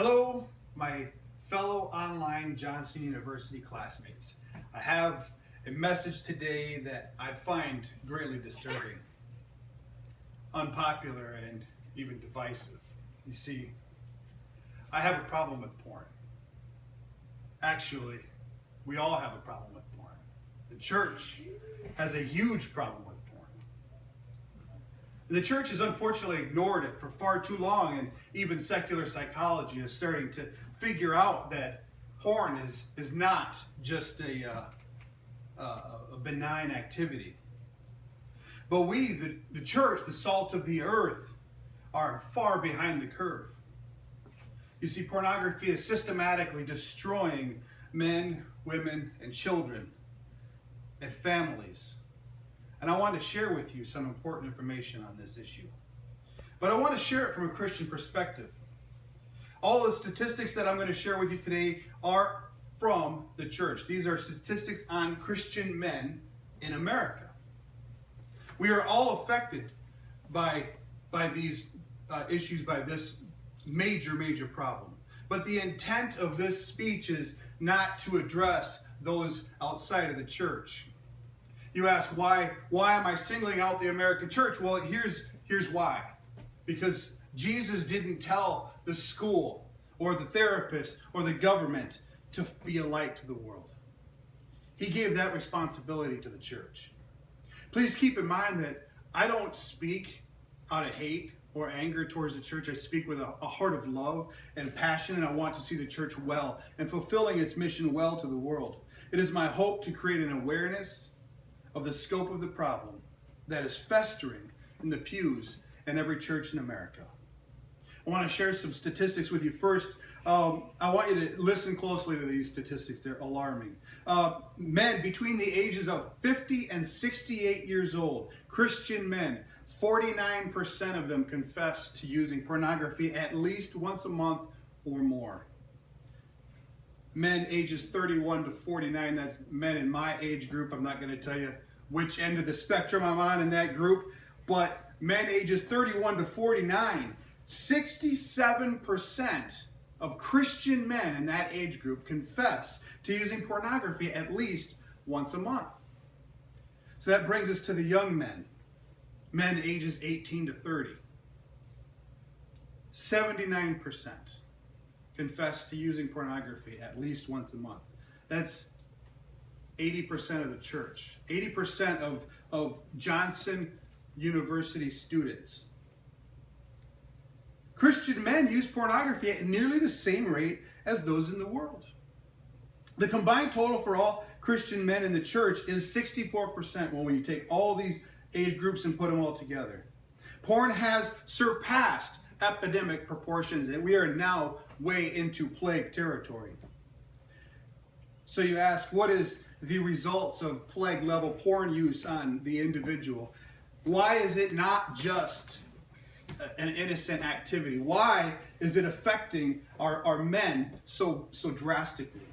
Hello, my fellow online Johnson University classmates. I have a message today that I find greatly disturbing, unpopular, and even divisive. You see, I have a problem with porn. Actually, we all have a problem with porn. The church has a huge problem with porn. The church has unfortunately ignored it for far too long, and even secular psychology is starting to figure out that porn is not just a benign activity. But we, the church, the salt of the earth, are far behind the curve. You see, pornography is systematically destroying men, women, and children, and families. And I want to share with you some important information on this issue. But I want to share it from a Christian perspective. All the statistics that I'm going to share with you today are from the church. These are statistics on Christian men in America. We are all affected by these issues, by this major problem. But the intent of this speech is not to address those outside of the church. You ask, why am I singling out the American church? Well, here's why. Because Jesus didn't tell the school or the therapist or the government to be a light to the world. He gave that responsibility to the church. Please keep in mind that I don't speak out of hate or anger towards the church. I speak with a heart of love and passion, and I want to see the church well and fulfilling its mission well to the world. It is my hope to create an awareness of the scope of the problem that is festering in the pews in every church in America. I want to share some statistics with you. First, I want you to listen closely to these statistics. They're alarming. Men between the ages of 50 and 68 years old, Christian men, 49% of them confess to using pornography at least once a month or more. Men ages 31 to 49, that's men in my age group. I'm not going to tell you which end of the spectrum I'm on in that group, but men ages 31 to 49, 67% of Christian men in that age group confess to using pornography at least once a month. So that brings us to the young men, men ages 18 to 30. 79% confess to using pornography at least once a month. That's 80% of the church. 80% of Johnson University students. Christian men use pornography at nearly the same rate as those in the world. The combined total for all Christian men in the church is 64% when you take all these age groups and put them all together. Porn has surpassed epidemic proportions, and we are now way into plague territory. So you ask, what is the results of plague level porn use on the individual? Why is it not just an innocent activity? Why is it affecting our men so drastically?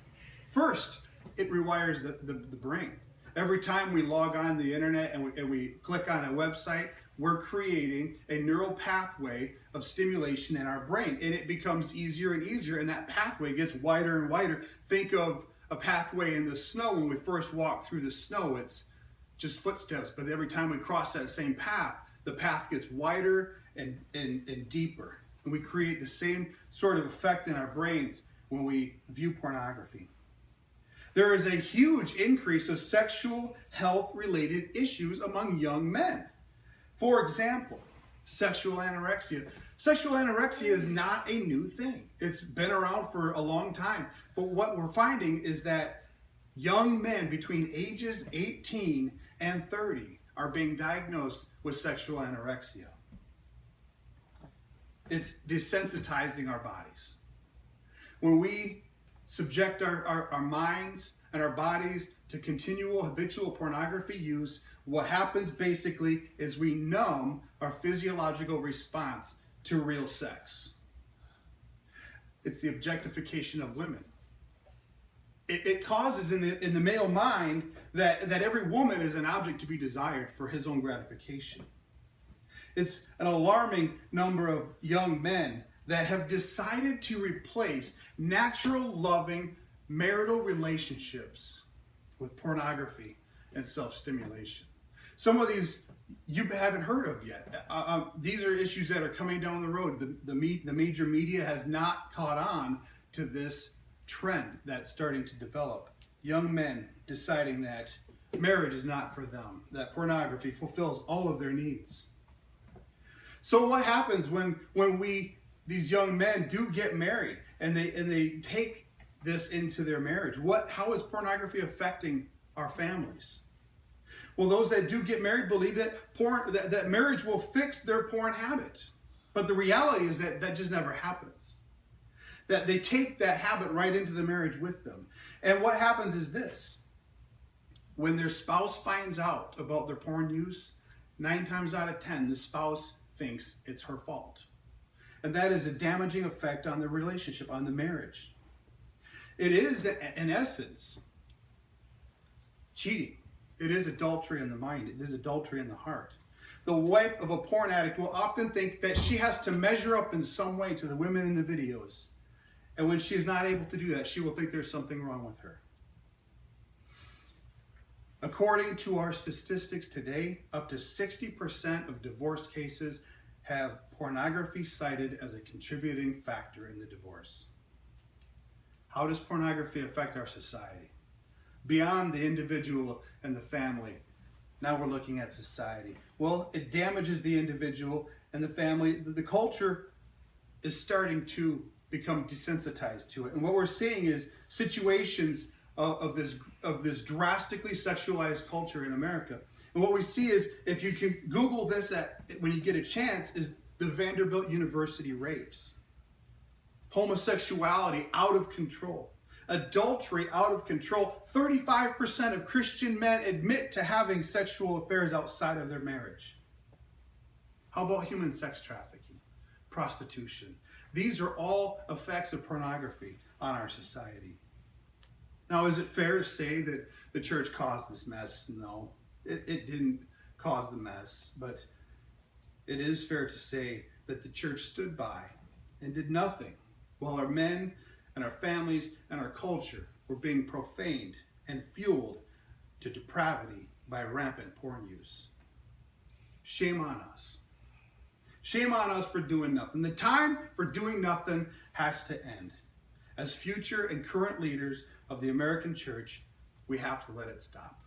First, it rewires the brain. Every time we log on the internet and we click on a website, we're creating a neural pathway of stimulation in our brain, and it becomes easier and easier, and that pathway gets wider and wider. Think of a pathway in the snow. When we first walk through the snow, it's just footsteps, but every time we cross that same path, the path gets wider and deeper, and we create the same sort of effect in our brains when we view pornography. There is a huge increase of sexual health-related issues among young men. For example, sexual anorexia. Sexual anorexia is not a new thing. It's been around for a long time. But what we're finding is that young men between ages 18 and 30 are being diagnosed with sexual anorexia. It's desensitizing our bodies. When we subject our minds and our bodies to continual habitual pornography use, what happens basically is we numb our physiological response to real sex. It's the objectification of women. It causes in the male mind that every woman is an object to be desired for his own gratification. It's an alarming number of young men that have decided to replace natural, loving, marital relationships with pornography and self-stimulation. Some of these you haven't heard of yet. These are issues that are coming down the road. The major media has not caught on to this trend that's starting to develop. Young men deciding that marriage is not for them, that pornography fulfills all of their needs. So what happens when these young men do get married and they take this into their marriage? How is pornography affecting our families? Well, those that do get married believe that marriage will fix their porn habit. But the reality is that just never happens. That they take that habit right into the marriage with them. And what happens is this. When their spouse finds out about their porn use, 9 times out of 10, the spouse thinks it's her fault. And that is a damaging effect on the relationship, on the marriage. It is, in essence, cheating. It is adultery in the mind. It is adultery in the heart. The wife of a porn addict will often think that she has to measure up in some way to the women in the videos. And when she is not able to do that, she will think there's something wrong with her. According to our statistics today, up to 60% of divorce cases have pornography cited as a contributing factor in the divorce. How does pornography affect our society? Beyond the individual and the family, now we're looking at society. Well, it damages the individual and the family. The culture is starting to become desensitized to it. And what we're seeing is situations of this drastically sexualized culture in America. And what we see is, if you can Google this when you get a chance, is the Vanderbilt University rapes. Homosexuality out of control. Adultery out of control. 35% of Christian men admit to having sexual affairs outside of their marriage. How about human sex trafficking? Prostitution. These are all effects of pornography on our society. Now, is it fair to say that the church caused this mess? No, it didn't cause the mess, but it is fair to say that the church stood by and did nothing while our men and our families and our culture were being profaned and fueled to depravity by rampant porn use. Shame on us. Shame on us for doing nothing. The time for doing nothing has to end. As future and current leaders of the American church, we have to let it stop.